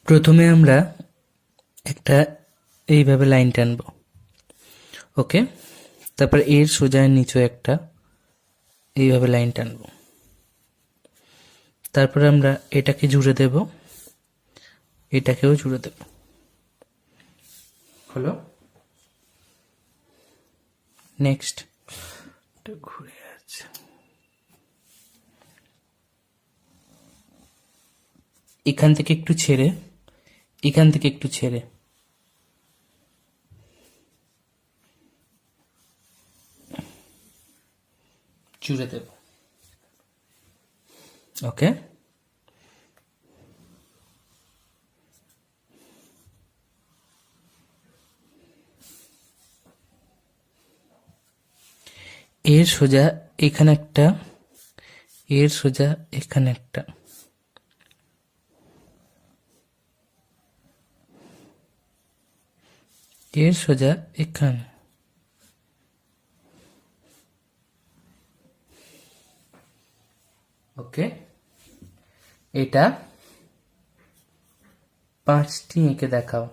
প্রথমে আমরা একটা এইভাবে লাইন টানবো, ওকে। তারপর এর সোজা নিচে একটা এইভাবে লাইন টানবো। তারপর আমরা এটাকে জুড়ে দেব, এটাকেও জুড়ে দেব। হলো। নেক্সট ঘুরে আছে, এখান থেকে একটু ছেড়ে, এখান থেকে একটু ছেড়ে জুড়ে দেব, ওকে। এর সোজা এখানে একটা, এর সোজা এখানে একটা, এর সোজা এখানে, ওকে। এটা 5টি এঁকে দেখাও।